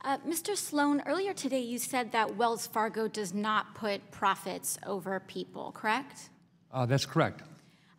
Mr. Sloan, earlier today you said that Wells Fargo does not put profits over people, correct? That's correct.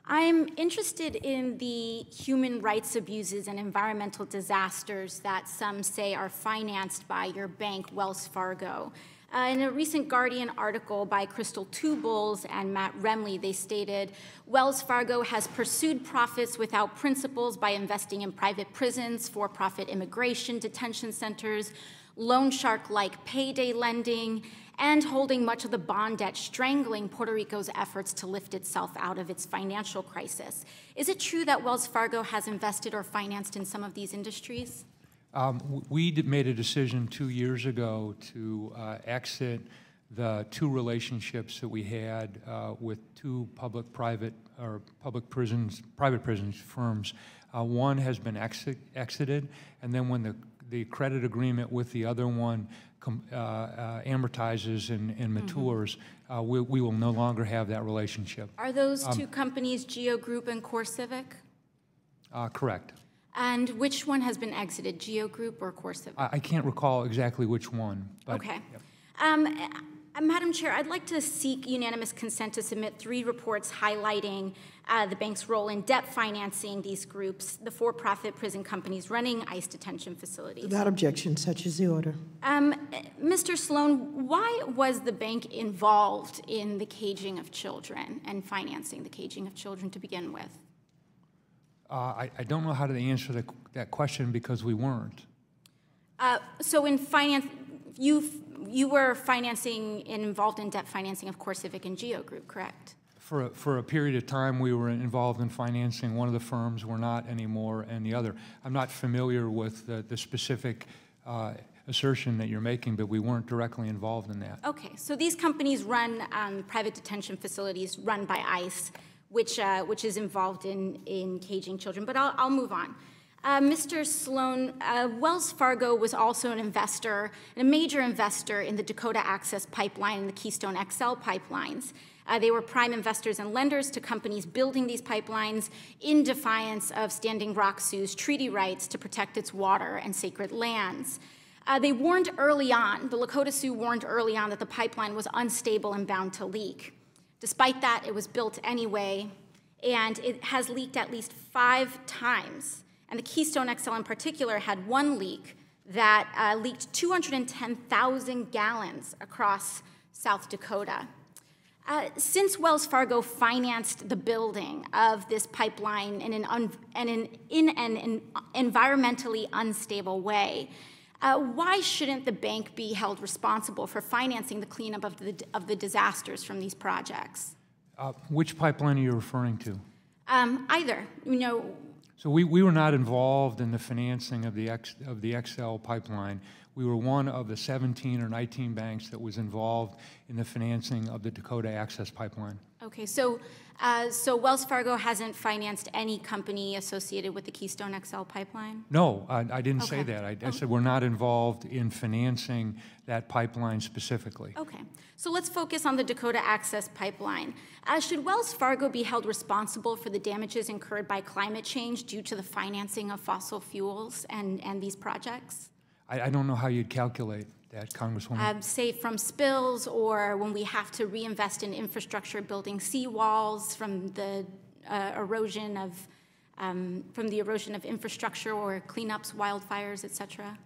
I'm interested in the human rights abuses and environmental disasters that some say are financed by your bank, Wells Fargo. In a recent Guardian article by Crystal Tubles and Matt Remley, they stated, Wells Fargo has pursued profits without principles by investing in private prisons, for-profit immigration detention centers, loan shark-like payday lending, and holding much of the bond debt, strangling Puerto Rico's efforts to lift itself out of its financial crisis. Is it true that Wells Fargo has invested or financed in some of these industries? We made a decision 2 years ago to exit the two relationships that we had with two private prison firms. One has been exited, and then when the credit agreement with the other one amortizes and matures, we will no longer have that relationship. Are those two companies Geo Group and CoreCivic? Correct. And which one has been exited, Geo Group or CoreCivic? I can't recall exactly which one. But, okay. Yep. Madam Chair, I'd like to seek unanimous consent to submit 3 reports highlighting the bank's role in debt financing these groups, the for-profit prison companies running ICE detention facilities. Without objection, such is the order. Mr. Sloan, why was the bank involved in the caging of children and financing the caging of children to begin with? I don't know how to answer that question because we weren't. So in finance, you were financing and involved in debt financing of CoreCivic and Geo Group, correct? For a period of time, we were involved in financing one of the firms. We're not anymore, and the other. I'm not familiar with the specific assertion that you're making, but we weren't directly involved in that. Okay, so these companies run private detention facilities run by ICE, which is involved in caging children. But I'll move on. Mr. Sloan, Wells Fargo was also an investor, a major investor in the Dakota Access Pipeline and the Keystone XL pipelines. They were prime investors and lenders to companies building these pipelines in defiance of Standing Rock Sioux's treaty rights to protect its water and sacred lands. They warned early on, the Lakota Sioux warned early on that the pipeline was unstable and bound to leak. Despite that, it was built anyway, and it has leaked at least 5 times. And the Keystone XL in particular had one leak that leaked 210,000 gallons across South Dakota. Since Wells Fargo financed the building of this pipeline in an environmentally unstable way, why shouldn't the bank be held responsible for financing the cleanup of the disasters from these projects? Which pipeline are you referring to? Either. You know. So we were not involved in the financing of the XL pipeline. We were one of the 17 or 19 banks that was involved in the financing of the Dakota Access Pipeline. Okay, so Wells Fargo hasn't financed any company associated with the Keystone XL pipeline? No, I didn't say that. I said we're not involved in financing that pipeline specifically. Okay, so let's focus on the Dakota Access Pipeline. Should Wells Fargo be held responsible for the damages incurred by climate change due to the financing of fossil fuels and these projects? I don't know how you'd calculate that, Congresswoman. Say from spills, or when we have to reinvest in infrastructure, building seawalls from the erosion of infrastructure, or cleanups, wildfires, et cetera.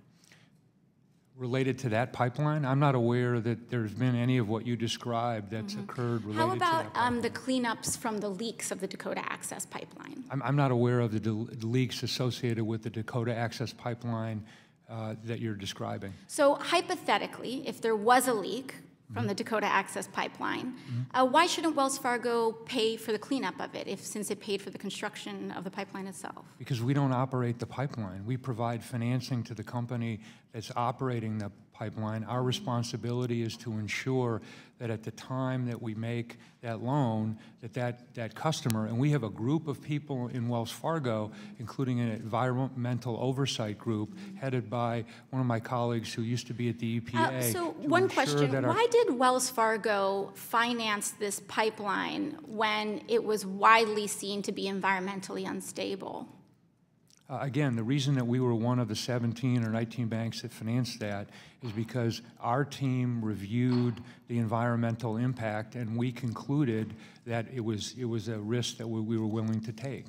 Related to that pipeline, I'm not aware that there's been any of what you described that's occurred related How to that about pipeline. the cleanups from the leaks of the Dakota Access Pipeline? I'm not aware of the leaks associated with the Dakota Access Pipeline that you're describing. So hypothetically, if there was a leak from the Dakota Access Pipeline, why shouldn't Wells Fargo pay for the cleanup of it, since it paid for the construction of the pipeline itself? Because we don't operate the pipeline. We provide financing to the company that's operating the pipeline. Our responsibility is to ensure that at the time that we make that loan, that customer, and we have a group of people in Wells Fargo, including an environmental oversight group headed by one of my colleagues who used to be at the EPA. So one question, why did Wells Fargo finance this pipeline when it was widely seen to be environmentally unstable? Again, the reason that we were one of the 17 or 19 banks that financed that is because our team reviewed the environmental impact, and we concluded that it was a risk that we were willing to take.